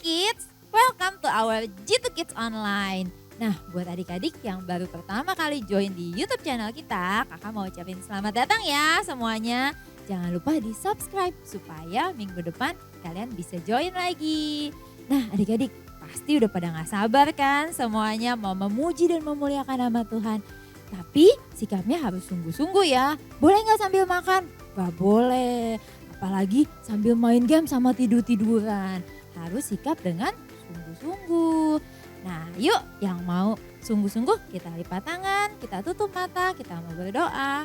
Kids, welcome to our G2 Kids Online. Nah, buat adik-adik yang baru pertama kali join di YouTube channel kita, kakak mau ucapin selamat datang ya semuanya. Jangan lupa di subscribe supaya minggu depan kalian bisa join lagi. Nah, adik-adik pasti udah pada gak sabar kan semuanya mau memuji dan memuliakan nama Tuhan. Tapi sikapnya harus sungguh-sungguh ya. Boleh gak sambil makan? Gak boleh. Apalagi sambil main game sama tidur-tiduran. Harus sikap dengan sungguh-sungguh. Nah yuk yang mau sungguh-sungguh kita lipat tangan, kita tutup mata, kita mau berdoa.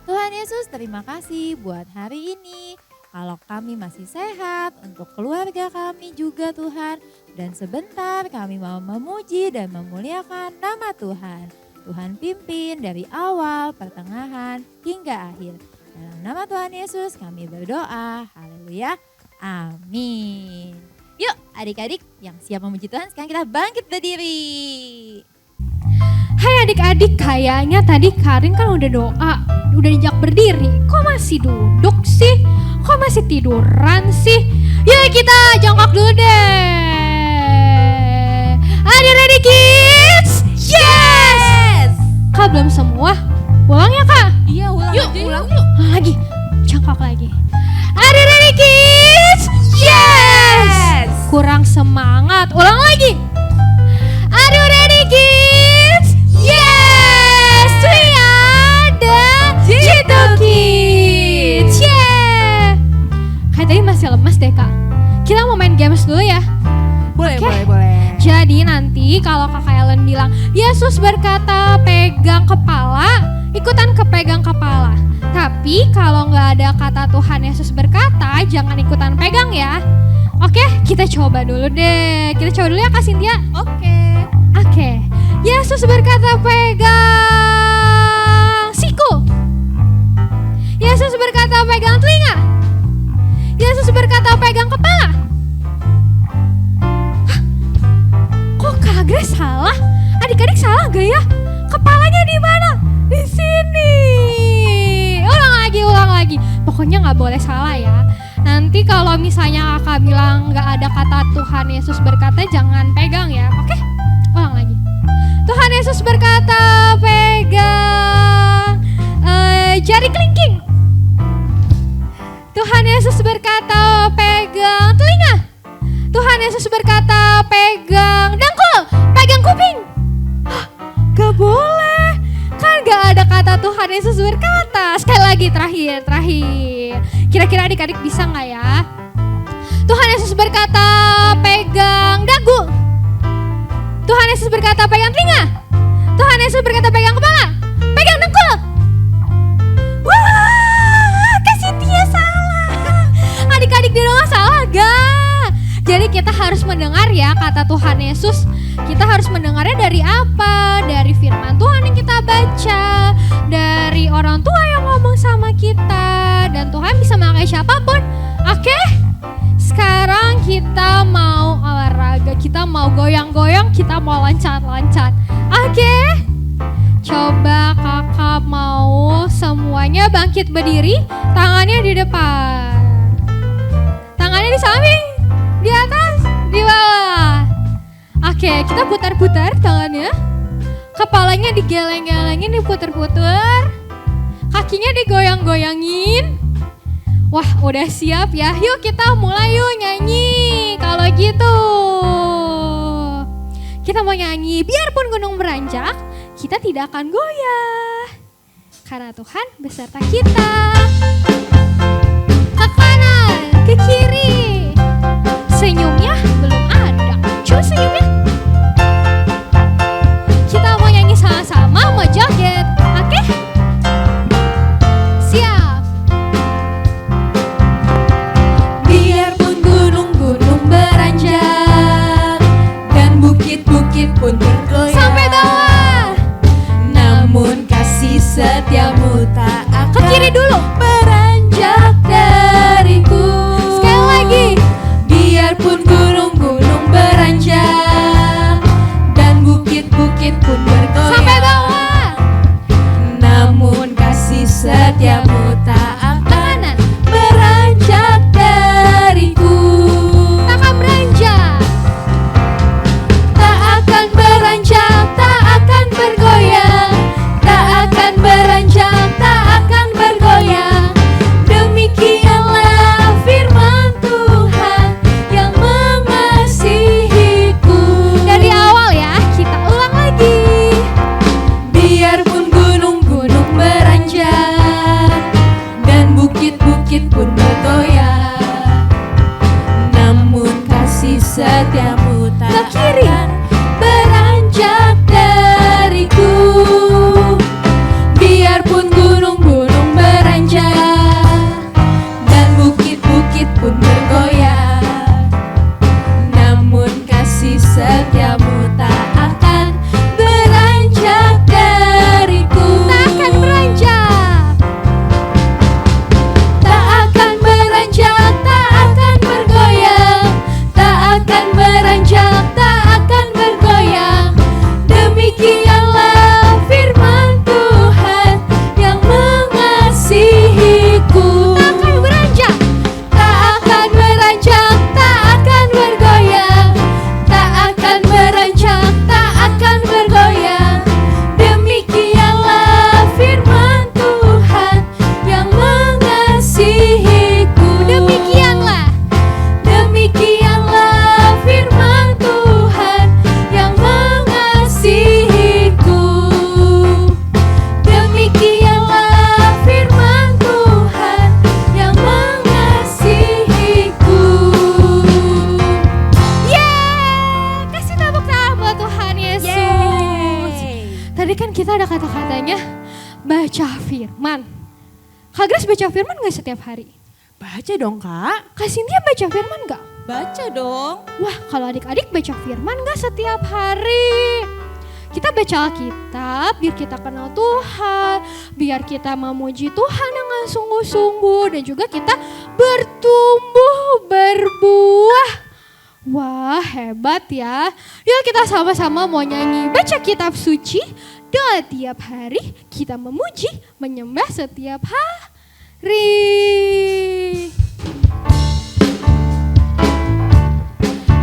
Tuhan Yesus terima kasih buat hari ini. Kalau kami masih sehat, untuk keluarga kami juga Tuhan. Dan sebentar kami mau memuji dan memuliakan nama Tuhan. Tuhan pimpin dari awal, pertengahan, hingga akhir. Dalam nama Tuhan Yesus kami berdoa. Haleluya. Amin. Yuk adik-adik yang siap memuji Tuhan, sekarang kita bangkit berdiri. Hai adik-adik, kayaknya tadi Karin kan udah doa, udah dijak berdiri. Kok masih duduk sih? Kok masih tiduran sih? Yuk kita jongkok dulu deh. Are you ready kids? Yes! Kak belum semua? Ulang ya kak? Iya ulang yuk, aja ulang yuk. Lagi, jongkok lagi. Are you ready kids? Yes! Kurang semangat, ulang lagi. Are you ready kids? Yes! We ada G2 Kids. Yeah! Kayak tadi masih lemas deh kak. Kita mau main games dulu ya. Boleh, Okay. boleh. Jadi nanti kalau kakak Ellen bilang Yesus berkata pegang kepala, ikutan kepegang kepala. Tapi kalau nggak ada kata Tuhan Yesus berkata, jangan ikutan pegang ya. Oke, kita coba dulu deh. Kita coba dulu ya Kak Cynthia. Oke. Yesus berkata pegang siku. Yesus berkata pegang telinga. Yesus berkata pegang kepala. Hah? Kok Kak Grace salah? Adik-adik salah gak ya? Kepalanya di mana? Di sini. Ulang lagi. Pokoknya gak boleh salah ya. Nanti kalau misalnya kakak bilang gak ada kata Tuhan Yesus berkata, jangan pegang ya. Oke? Ulang lagi. Tuhan Yesus berkata pegang jari kelingking. Tuhan Yesus berkata pegang telinga. Tuhan Yesus berkata pegang dengkul, pegang kuping. Hah, gak boleh. Kan gak ada kata Tuhan Yesus berkata. Sekali lagi terakhir. Kira-kira adik-adik bisa gak ya? Tuhan Yesus berkata pegang dagu. Tuhan Yesus berkata pegang telinga. Tuhan Yesus berkata pegang kepala. Pegang dengkul. Wah, Kak Cynthia salah. Adik-adik di rumah salah gak? Jadi kita harus mendengar ya kata Tuhan Yesus. Kita harus mendengarnya dari apa? Dari firman Tuhan yang kita baca, dari orang tua yang ngomong sama kita, dan Tuhan bisa memakai siapapun. Oke? Sekarang kita mau olahraga, kita mau goyang-goyang, kita mau loncat-loncat. Oke? Coba kakak mau semuanya bangkit berdiri, tangannya di depan. Tangannya di samping, di atas, di bawah. Oke, kita putar-putar tangannya. Kepalanya digeleng-gelengin, diputer-puter. Kakinya digoyang-goyangin. Wah, udah siap ya. Yuk kita mulai yuk nyanyi. Kalau gitu. Kita mau nyanyi, biarpun gunung beranjak, kita tidak akan goyah. Karena Tuhan beserta kita. Ke kanan, ke kiri. Senyumnya belum ada. Coba senyumnya. Kita mau nyanyi sama-sama, mau joget. Oke? Siap. Biarpun gunung-gunung beranjak dan bukit-bukit pun bergoyang, Sampai bawah. namun kasih setiamu tak akan Ke kiri dulu. beranjak dariku. Sekali kita ada kata-katanya baca firman. Kak Grace baca firman gak setiap hari? Baca dong Kak. Kak Cynthia baca firman gak? Baca dong. Wah, kalau adik-adik baca firman gak setiap hari? Kita baca Alkitab biar kita kenal Tuhan, biar kita memuji Tuhan dengan sungguh-sungguh dan juga kita bertumbuh, berbuah. Wah, hebat ya. Yuk kita sama-sama mau nyanyi baca kitab suci, doa tiap hari, kita memuji, menyembah setiap hari.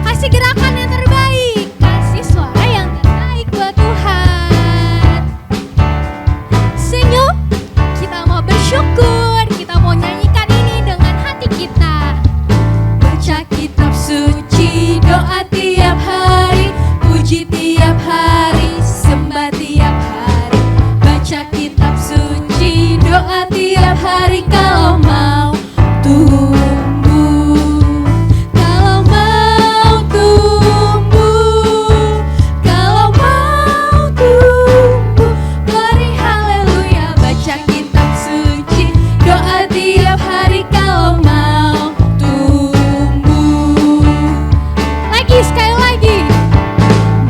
Kasih gerakan yang terbaik, kasih suara yang terbaik buat Tuhan. Senyum, kita mau bersyukur, kita mau nyanyikan ini dengan hati kita. Baca kitab suci, doa tiap hari, puji tiap hari, sembah tiap hari. Baca kitab suci, doa tiap hari, kalau mau tumbuh, kalau mau tumbuh, kalau mau tumbuh, glory haleluya. Baca kitab suci, doa tiap hari, kalau mau tumbuh. Lagi, sekali lagi.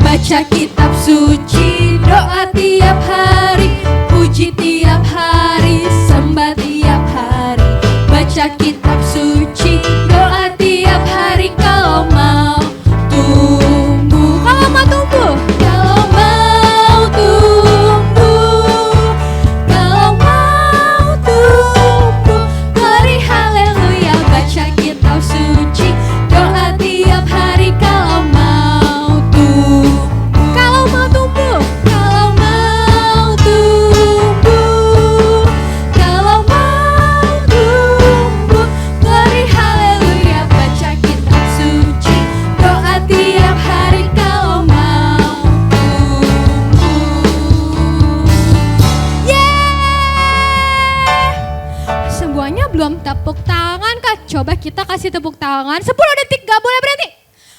Baca kitab suci, doa tiap hari, puji tiap hari, sembah tiap hari. Baca kitab suci, doa tiap hari, kalau mau tumbuh. Kalau mau tumbuh, Kalau mau tumbuh, kalau mau tumbuh, glory haleluya. Baca kitab suci, doa tiap hari, kalau mau tumbuh. kalau mau tumbuh. Kalau mau tumbuh, kalau mau tumbuh, glory haleluya. Baca kitab suci, doa tiap hari, kalau mau tumbuh. Semuanya belum tepuk tangan Kak. Coba kita kasih tepuk tangan 10 detik, gak boleh berhenti.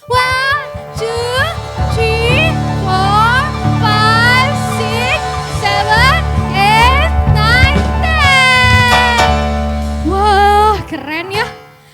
1, 2, 3, 4, 5, 6, 7, 8, 9, 10. Wah, keren ya.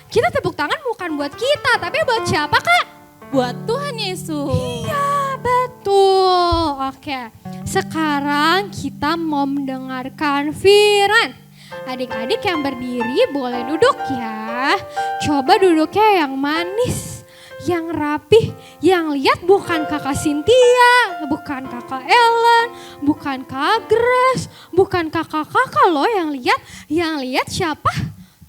Kita tepuk tangan bukan buat kita, tapi buat siapa Kak? Buat Tuhan Yesus. Iya, betul. Oke, sekarang kita mau mendengarkan firman. Adik-adik yang berdiri boleh duduk ya. Coba duduknya yang manis, yang rapih. Yang lihat bukan kakak Cynthia, bukan kakak Ellen, bukan kak Grace, bukan kakak-kakak loh yang lihat. Yang lihat siapa?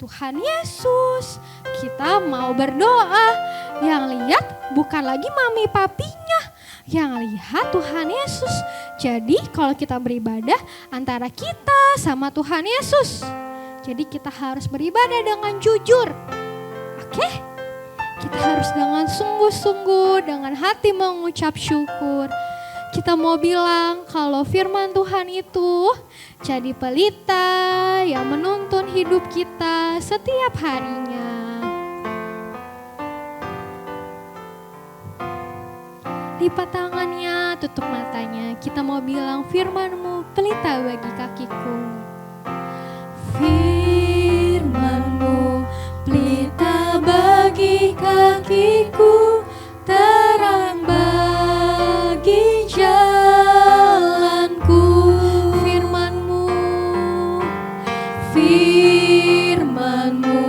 Tuhan Yesus. Kita mau berdoa. Yang lihat bukan lagi mami papinya, yang lihat Tuhan Yesus. Jadi kalau kita beribadah antara kita sama Tuhan Yesus. Jadi kita harus beribadah dengan jujur. Oke? Kita harus dengan sungguh-sungguh, dengan hati mengucap syukur. Kita mau bilang kalau firman Tuhan itu jadi pelita yang menuntun hidup kita setiap harinya. Lipat tangannya, tutup matanya. Kita mau bilang firman-Mu pelita bagi kakiku. Firman-Mu pelita bagi kakiku, terang bagi jalanku. Firman-Mu, Firman-Mu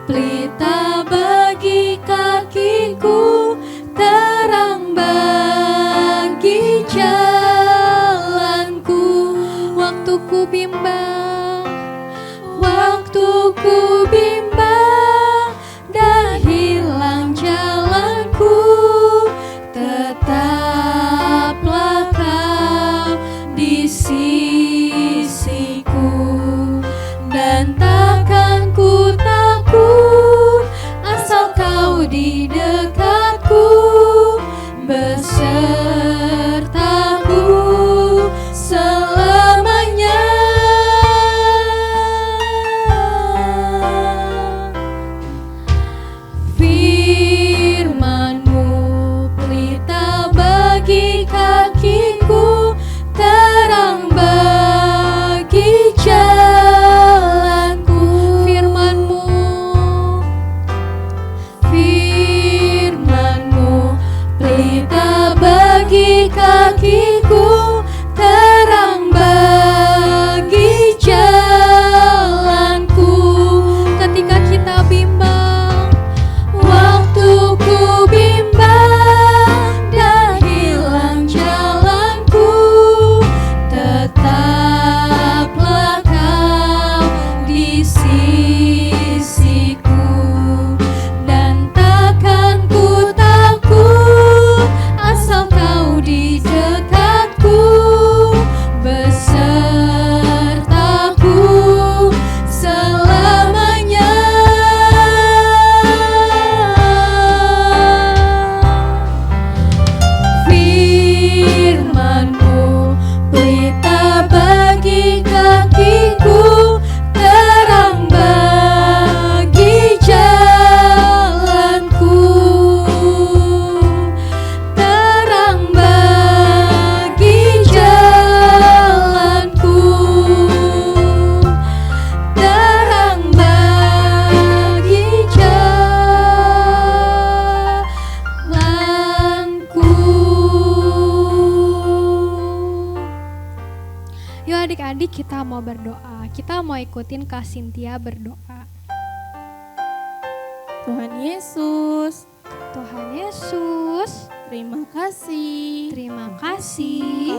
pelita bagi kakiku, terang bagi jalanku. waktu ku bimbang, Waktu ku bimbang dan hilang jalan adik-adik kita mau berdoa. Kita mau ikutin Kak Cynthia berdoa. Tuhan Yesus, Tuhan Yesus, terima kasih. terima kasih.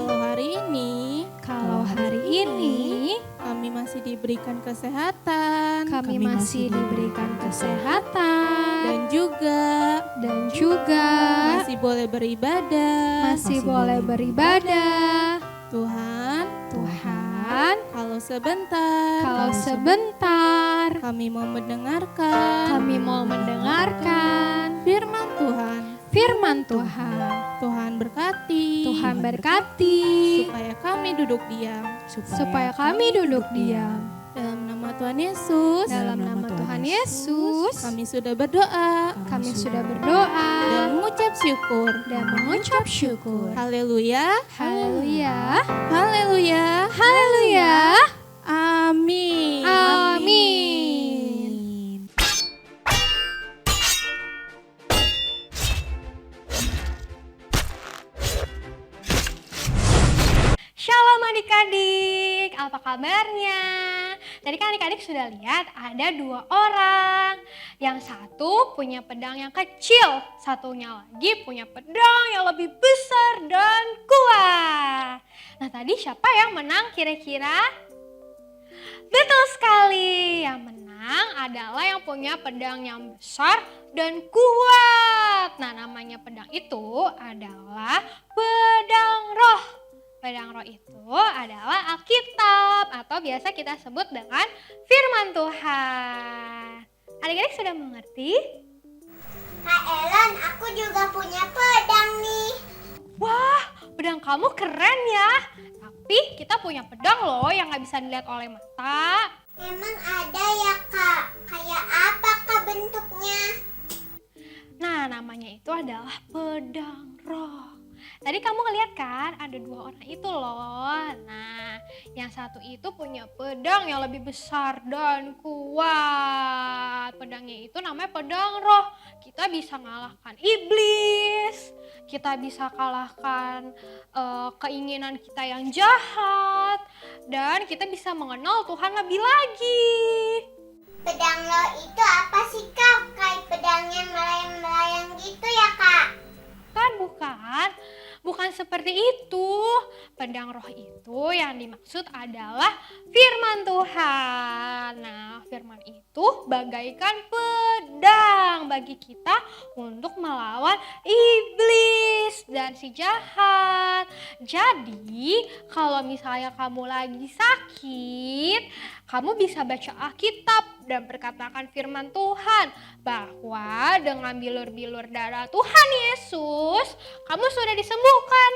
Kalau hari ini kami masih diberikan kesehatan, Kami masih diberikan kesehatan dan juga dan masih boleh beribadah. masih boleh beribadah. Tuhan, Tuhan, kalau sebentar kami mau mendengarkan firman Tuhan. firman Tuhan. Tuhan berkati. Tuhan berkati supaya kami duduk diam. supaya kami duduk diam. Dalam nama Tuhan Yesus, Dalam nama Tuhan Yesus, kami sudah berdoa kami sudah berdoa dan mengucap syukur. dan mengucap syukur. Haleluya. Haleluya. Haleluya. Haleluya. Amin. Amin. Shalom adik-adik, apa kabarnya? Tadi kan adik-adik sudah lihat ada 2 orang. Yang satu punya pedang yang kecil, satunya lagi punya pedang yang lebih besar dan kuat. Nah tadi siapa yang menang kira-kira? Betul sekali, yang menang adalah yang punya pedang yang besar dan kuat. Nah namanya pedang itu adalah pedang roh. Pedang roh itu adalah Alkitab atau biasa kita sebut dengan firman Tuhan. Adik-adik sudah mengerti? Kak Ellen, aku juga punya pedang nih. Wah, pedang kamu keren ya. Tapi kita punya pedang loh yang gak bisa dilihat oleh mata. Emang ada ya Kak? Kayak apa Kak bentuknya? Nah, namanya itu adalah pedang roh. Tadi kamu ngeliat kan ada 2 orang itu loh. Nah, yang satu itu punya pedang yang lebih besar dan kuat. Pedangnya itu namanya pedang roh. Kita bisa ngalahkan iblis. Kita bisa kalahkan keinginan kita yang jahat. Dan kita bisa mengenal Tuhan lebih lagi. Pedang lo itu apa sih Kak? Kayak pedang yang melayang-melayang gitu ya Kak? Bukan seperti itu. Pedang roh itu yang dimaksud adalah firman Tuhan. Nah, firman itu bagaikan pedang bagi kita untuk melawan iblis dan si jahat. Jadi, kalau misalnya kamu lagi sakit, kamu bisa baca Alkitab dan berkatakan firman Tuhan bahwa dengan bilur-bilur darah Tuhan Yesus, kamu sudah disembuhkan.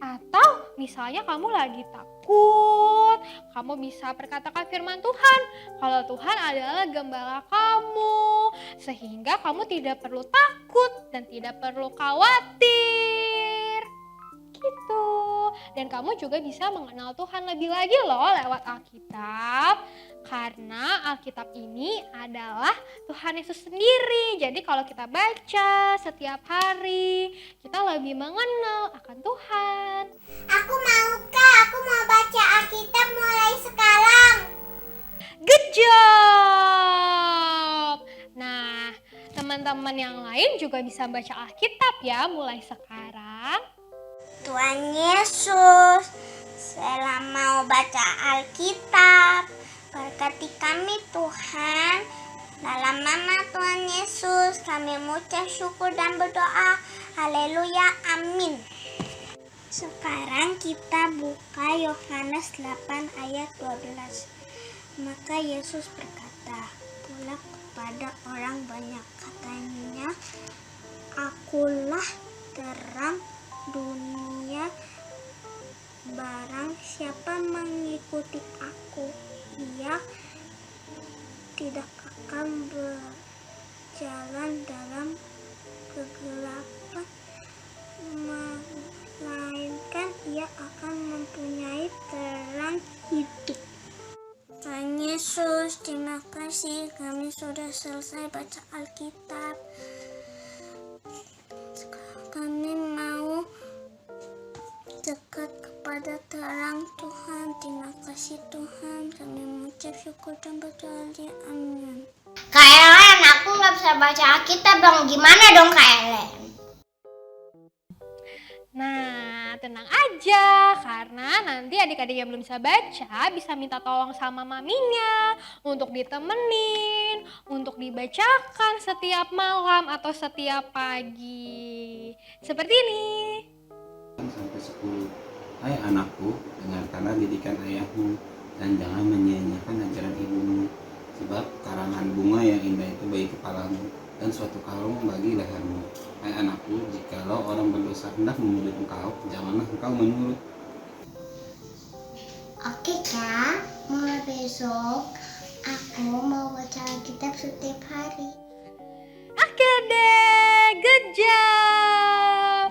Atau misalnya kamu lagi takut, kamu bisa berkatakan firman Tuhan kalau Tuhan adalah gembala kamu, sehingga kamu tidak perlu takut dan tidak perlu khawatir. Gitu. Dan kamu juga bisa mengenal Tuhan lebih lagi loh lewat Alkitab. Karena Alkitab ini adalah Tuhan Yesus sendiri. Jadi kalau kita baca setiap hari, kita lebih mengenal akan Tuhan. Aku mau Kak, aku mau baca Alkitab mulai sekarang. Good job! Nah, teman-teman yang lain juga bisa baca Alkitab ya mulai sekarang. Tuhan Yesus, saya mau baca Alkitab. Berkati kami Tuhan. Dalam nama Tuhan Yesus kami mengucap syukur dan berdoa. Haleluya, amin. Sekarang kita buka Yohanes 8 ayat 12. Maka Yesus berkata pula kepada orang banyak, katanya, Akulah terang dunia. Barang siapa mengikuti aku, ia tidak akan berjalan dalam kegelapan, melainkan ia akan mempunyai terang hidup. Tuhan Yesus, terima kasih kami sudah selesai baca Alkitab. Kami mau dekat kepada terang Tuhan. Terima kasih kasih Tuhan, kami mengucap syukur dan berdoa. Amin. Kak Ellen, aku nggak bisa baca Alkitab dong. Gimana dong Kak Ellen? Nah, tenang aja, karena nanti adik-adik yang belum bisa baca bisa minta tolong sama maminya untuk ditemenin, untuk dibacakan setiap malam atau setiap pagi. Seperti ini. Sampai 10. Hai anakku, dengarkanlah didikan ayahmu dan jangan menyia-nyiakan ajaran ibumu. Sebab karangan bunga yang indah itu bagi kepalamu dan suatu kalung bagi lehermu. Hai anakku, jikalau orang berdosa hendak menuduh engkau, janganlah engkau menurut. Oke Kak, mulai besok aku mau baca Alkitab setiap hari. Oke deh, good job.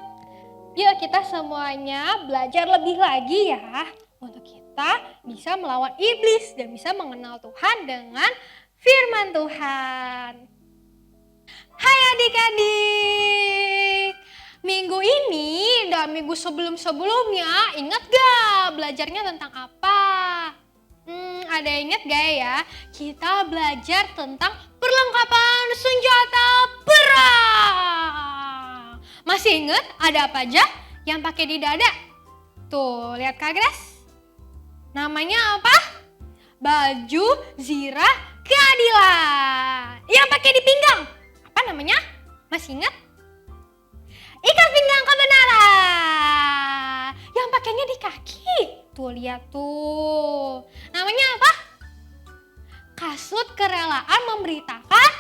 Yuk kita semuanya belajar lebih lagi ya, untuk kita bisa melawan iblis dan bisa mengenal Tuhan dengan firman Tuhan. Hai adik-adik, minggu ini dan minggu sebelum-sebelumnya ingat gak belajarnya tentang apa? Ada ingat gak ya? Kita belajar tentang perlengkapan senjata perang. Masih ingat ada apa aja yang pakai di dada? Tuh, lihat Kak Grace. Namanya apa? Baju zirah keadilan. Yang pakai di pinggang. Apa namanya? Masih ingat? Ikat pinggang kebenaran. Yang pakainya di kaki. Tuh, lihat tuh. Namanya apa? Kasut kerelaan memberitakan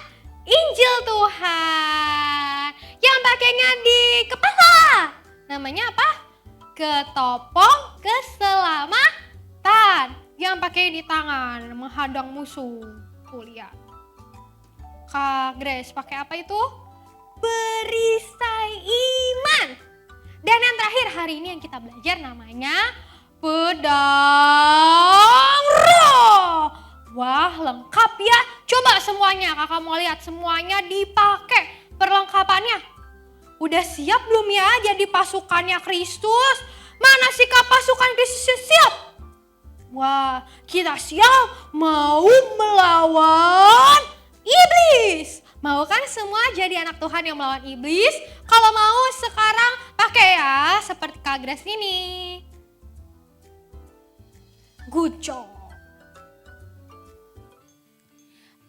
Injil Tuhan. Yang pakainya di kepala. Namanya apa? Ketopong keselamatan. Yang pakai di tangan menghadang musuh. Tuh lihat. Kak Grace pakai apa itu? Perisai iman. Dan yang terakhir hari ini yang kita belajar namanya pedang roh. Wah, lengkap ya. Coba semuanya, kakak mau lihat semuanya dipakai perlengkapannya. Udah siap belum ya jadi pasukannya Kristus? Mana sikap pasukan Kristus siap? Wah, kita siap mau melawan iblis. Mau kan semua jadi anak Tuhan yang melawan iblis? Kalau mau sekarang pakai ya seperti Kak Grace ini. Good job.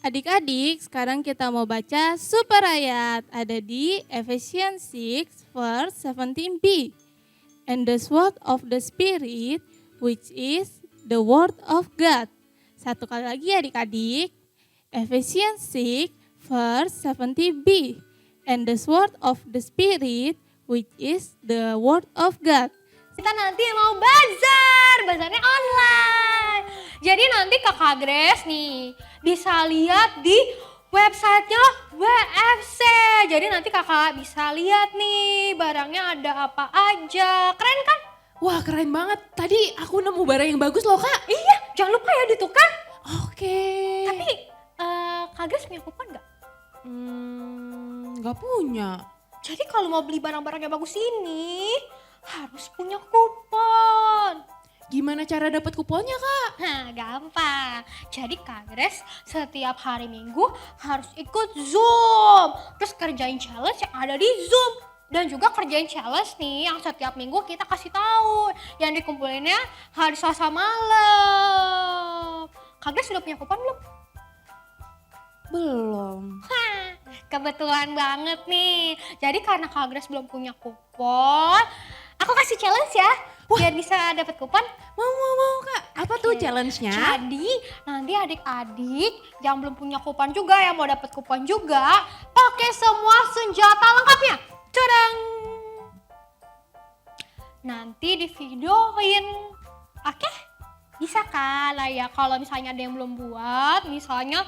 Adik-adik, sekarang kita mau baca super ayat. Ada di Ephesians 6 verse 17b. And the sword of the Spirit, which is the word of God. Satu kali lagi adik-adik. Ephesians 6 verse 70b. And the sword of the Spirit, which is the word of God. Kita nanti mau bazarnya online. Jadi nanti Kakak Grace nih bisa lihat di websitenya WFC. Jadi nanti kakak bisa lihat nih barangnya ada apa aja. Keren kan? Wah, keren banget. Tadi aku nemu barang yang bagus loh, Kak. Iya, jangan lupa ya ditukar. Oke. Tapi Kak Grace punya kupon gak? Nggak punya. Jadi kalau mau beli barang-barang yang bagus ini harus punya kupon. Gimana cara dapat kuponnya, Kak? Nah, gampang. Jadi Kak Grace setiap hari Minggu harus ikut Zoom. Terus kerjain challenge yang ada di Zoom. Dan juga kerjain challenge nih yang setiap minggu kita kasih tahu. Yang dikumpulinnya hari Selasa malam. Kak Grace sudah punya kupon belum? Belum. Hah, kebetulan banget nih. Jadi karena Kak Grace belum punya kupon, aku kasih challenge ya. Biar bisa dapat kupon. Mau, Kak. Apa tuh challenge-nya? Jadi nanti adik-adik yang belum punya kupon juga, yang mau dapat kupon juga, pakai semua senjata lengkapnya. Cadang. Nanti di videoin. Oke? Bisa kan lah ya kalau misalnya ada yang belum buat, misalnya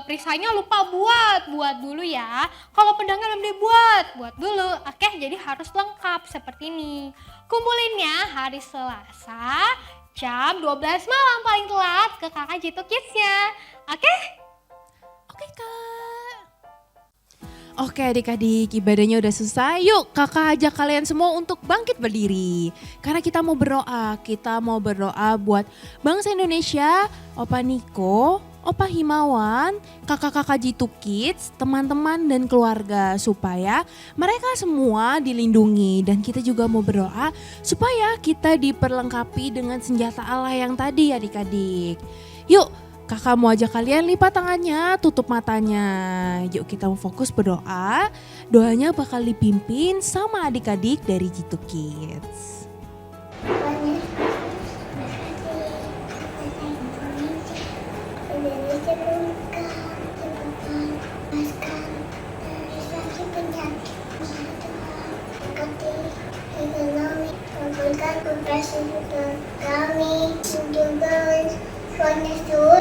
perisainya lupa buat dulu ya. Kalau pedangnya belum dibuat, buat dulu. Oke, jadi harus lengkap seperti ini. Kumpulinnya hari Selasa jam 12 malam paling telat ke kakak Jitu Kids-nya. Oke? Oke, Kak. Oke adik-adik, ibadahnya udah selesai. Yuk kakak ajak kalian semua untuk bangkit berdiri. Karena kita mau berdoa buat bangsa Indonesia, Opa Niko, Opa Himawan, kakak-kakak Jitu Kids, teman-teman dan keluarga. Supaya mereka semua dilindungi. Dan kita juga mau berdoa supaya kita diperlengkapi dengan senjata Allah yang tadi adik-adik. Yuk. Kakak mau ajak kalian lipat tangannya, tutup matanya. Yuk kita mau fokus berdoa. Doanya bakal dipimpin sama adik-adik dari Jitu Kids.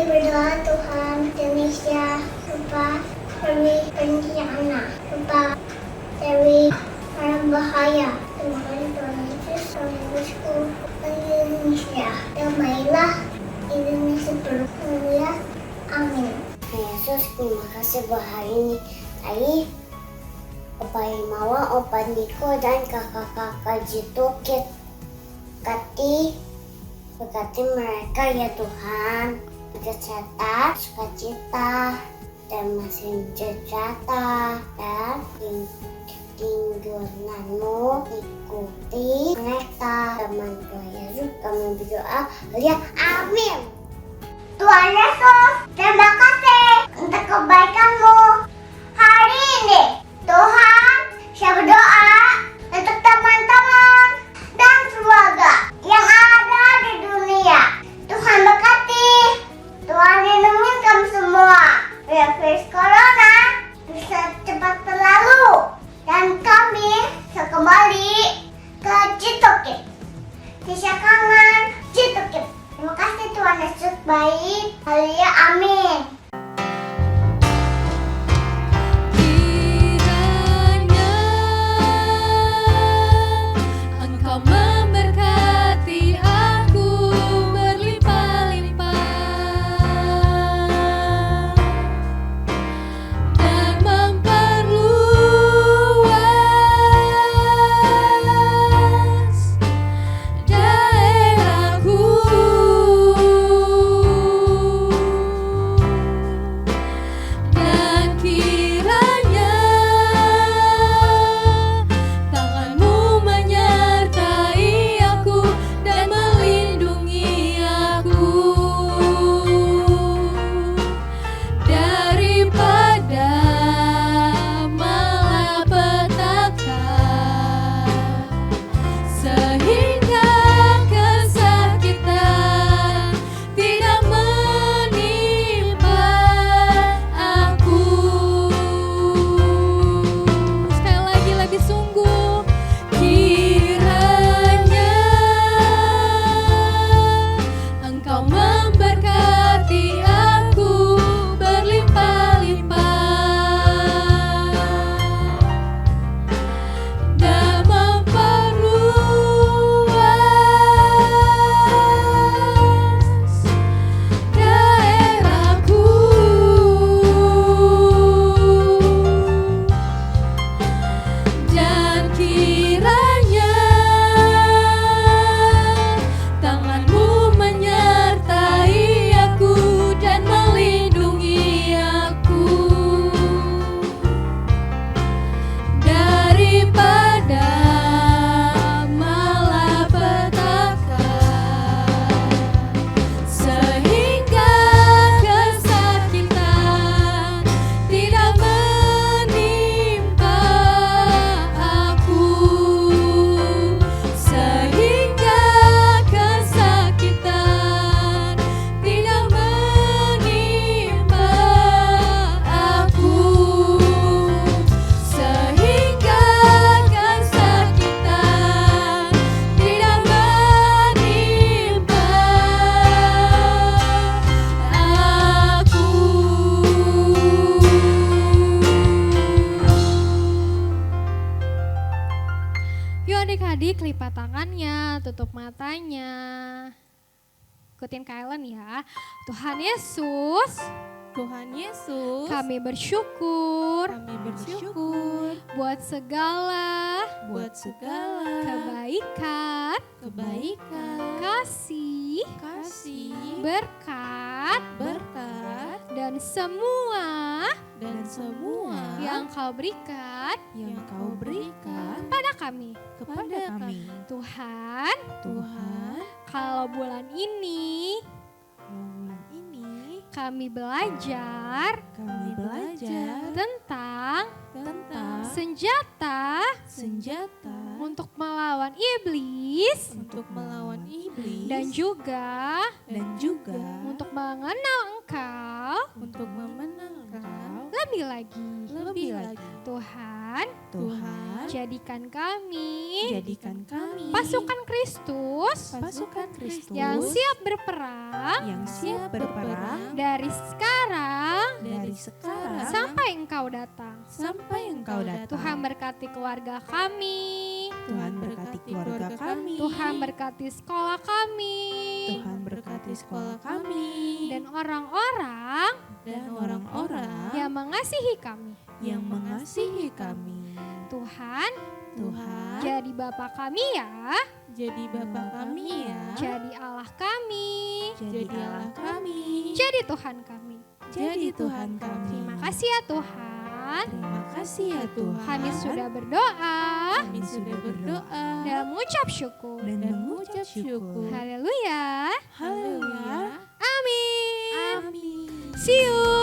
Berdoa Tuhan Indonesia lupa bencana, lupa dari orang bahaya. Terima kasih Tuhan Yesus, Tuhan Yesusku, Indonesia. Damailah Indonesia bermulia. Amin. Yesus, terima kasih buat hari ini. Tadi Opa Himawan, Opa Niko dan kakak-kakak Jitu Kids. Berkati mereka ya Tuhan. Kesehatan, sukacita, dan masih sejahtera dan tinggalanmu ikuti mereka. Teman Tuhan Yesus kami berdoa, lihat amin. Tuhan Yesus, terima kasih untuk kebaikanmu hari ini. Tuhan, saya berdoa untuk teman-teman dan keluarga yang ada di dunia. Tuhan berkati. Tuhan lindungi kami semua. Biar virus corona bisa cepat berlalu. Dan kami bisa kembali ke Jitu Kids. Kisah kangen Jitu Kids. Terima kasih Tuhan Yesus baik. Haleluya, amin. Kiranya Engkau memberkati aku berlimpah-limpah dan memperluas daerahku. Dan kiranya tanganmu menyertai aku dan melindungi aku daripada malapetaka, sehingga kesakitan tidak menimpa aku. Sekali lagi lebih sungguh. Kiranya Engkau memberkati aku berlimpah-limpah dan memperluas daerahku. Dan kiranya tanganmu menyertai aku dan melindungi aku daripada malapetaka, sehingga kesakitan tidak menimpa aku, sehingga kesakitan tidak menimpa aku, sehingga kesakitan tidak menimpa aku. Yuk adik-adik lipat tangannya, tutup matanya. Ikutin Kak Ellen ya. Tuhan Yesus, Tuhan Yesus, kami bersyukur buat segala buat segala kebaikan, kebaikan, kasih, kasih, berkat, berkat, dan semua dan semua yang Kau berikan yang Kau berikan pada kami. kepada kami. Tuhan, Tuhan, kalau bulan ini kami belajar tentang senjata untuk melawan iblis untuk melawan iblis dan juga untuk mengenal Engkau memenangkan lebih lagi. Tuhan, jadikan kami pasukan Kristus yang siap berperang dari sekarang sampai Engkau datang. Tuhan berkati keluarga kami. Tuhan berkati sekolah kami. Dan orang-orang yang mengasihi kami. Tuhan, jadi Bapa kami ya. Jadi Bapa kami ya. Jadi Allah kami. Jadi Allah kami. Jadi Tuhan kami. Jadi Tuhan kami. Terima kasih ya Tuhan. Terima kasih ya Tuhan. Kami sudah berdoa dan mengucap syukur. Haleluya. Haleluya. Amin. Amin. See you.